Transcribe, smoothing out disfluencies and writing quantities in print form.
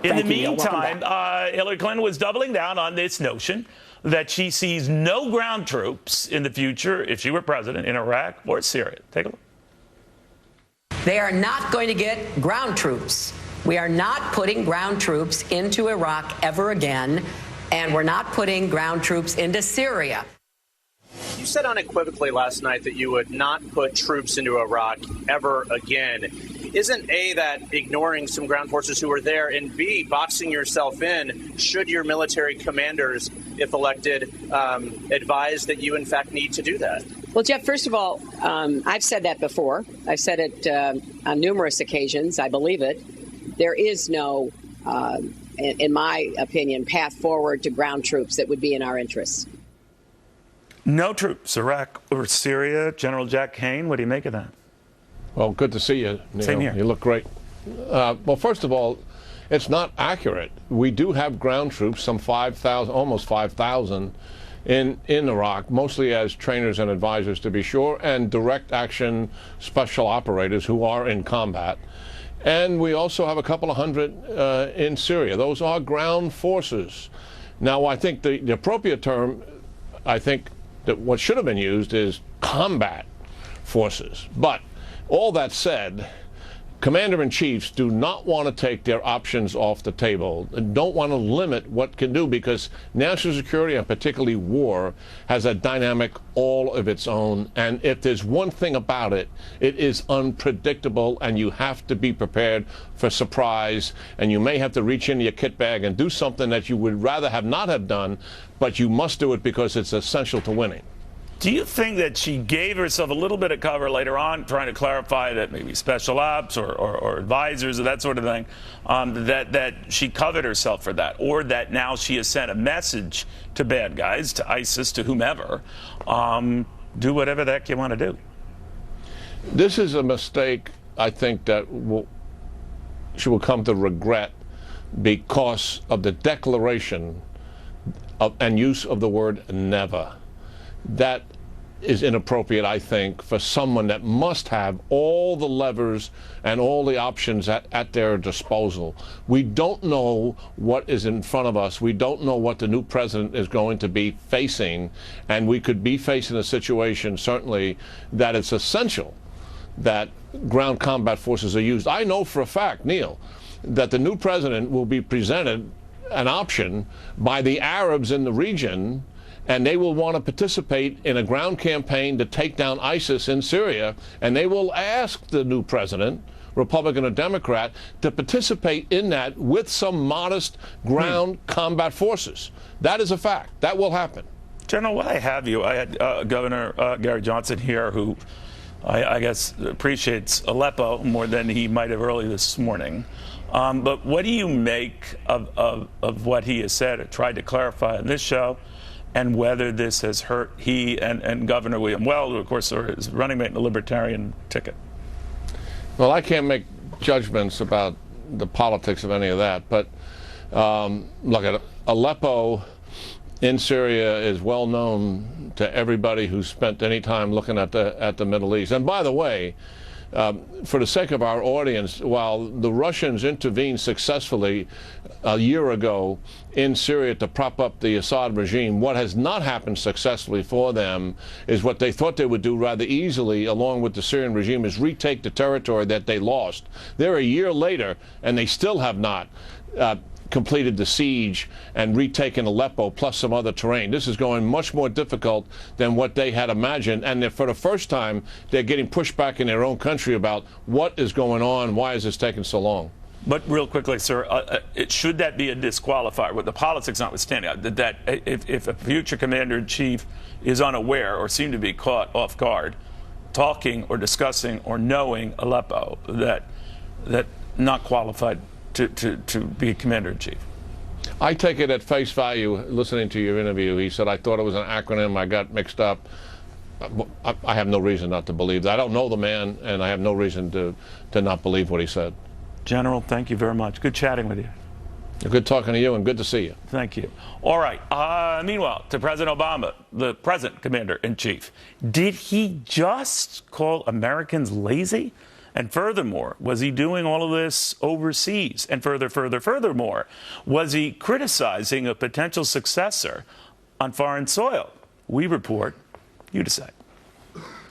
In the meantime, Hillary Clinton was doubling down on this notion that she sees no ground troops in the future, if she were president, in Iraq or Syria. Take a look. They are not going to get ground troops. We are not putting ground troops into Iraq ever again, and we're not putting ground troops into Syria. You said unequivocally last night that you would not put troops into Iraq ever again. Isn't A, that ignoring some ground forces who are there, and B, boxing yourself in should your military commanders, if elected, advise that you in fact need to do that? Well, Jeff, first of all, I've said that before. I've said it on numerous occasions. I believe it. There is no, in my opinion, path forward to ground troops that would be in our interests. No troops, Iraq or Syria. General Jack Kane, what do you make of that? Well, good to see you, Neil. Same here. You look great. Well, first of all, it's not accurate. We do have ground troops, some 5,000, almost 5,000, in Iraq, mostly as trainers and advisors, to be sure, and direct action special operators who are in combat. And we also have a couple of hundred in Syria. Those are ground forces. Now, I think the appropriate term, I think that what should have been used is combat forces. But all that said, commander-in-chiefs do not want to take their options off the table and don't want to limit what can do, because national security, and particularly war, has a dynamic all of its own. And if there's one thing about it, it is unpredictable, and you have to be prepared for surprise. And you may have to reach into your kit bag and do something that you would rather have not have done, but you must do it because it's essential to winning. Do you think that she gave herself a little bit of cover later on, trying to clarify that maybe special ops or advisors or that sort of thing, that she covered herself for that, or that now she has sent a message to bad guys, to ISIS, to whomever, do whatever the heck you want to do? This is a mistake, I think, that she will come to regret because of the declaration and use of the word never. That is inappropriate, I think, for someone that must have all the levers and all the options at their disposal. We don't know what is in front of us. We don't know what the new president is going to be facing, and we could be facing a situation, certainly, that it's essential that ground combat forces are used. I know for a fact, Neil, that the new president will be presented an option by the Arabs in the region, and they will want to participate in a ground campaign to take down ISIS in Syria, and they will ask the new president, Republican or Democrat, to participate in that with some modest ground combat forces. That is a fact. That will happen. General, while I have you, I had Governor Gary Johnson here, who I guess appreciates Aleppo more than he might have early this morning. But what do you make of what he has said or tried to clarify on this show, and whether this has hurt he and Governor William Weld, who, of course, are his running mate in the Libertarian ticket? Well, I can't make judgments about the politics of any of that, but look at Aleppo in Syria is well known to everybody who's spent any time looking at the Middle East. And by the way, for the sake of our audience, while the Russians intervened successfully a year ago in Syria to prop up the Assad regime, what has not happened successfully for them is what they thought they would do rather easily, along with the Syrian regime, is retake the territory that they lost. They're a year later, and they still have not completed the siege and retaken Aleppo plus some other terrain. This is going much more difficult than what they had imagined, and for the first time they're getting pushback in their own country about what is going on, why is this taking so long. But real quickly, sir, should that be a disqualifier, with the politics notwithstanding, that if a future commander-in-chief is unaware or seem to be caught off guard talking or discussing or knowing Aleppo, that not qualified to be commander-in-chief? I take it at face value, listening to your interview. He said, I thought it was an acronym, I got mixed up. I have no reason not to believe that. I don't know the man, and I have no reason to not believe what he said. General, thank you very much. Good chatting with you. Good talking to you, and good to see you. Thank you. All right. Meanwhile, to President Obama, the present commander-in-chief, did he just call Americans lazy And furthermore, was he doing all of this overseas? And furthermore, was he criticizing a potential successor on foreign soil? We report. You decide.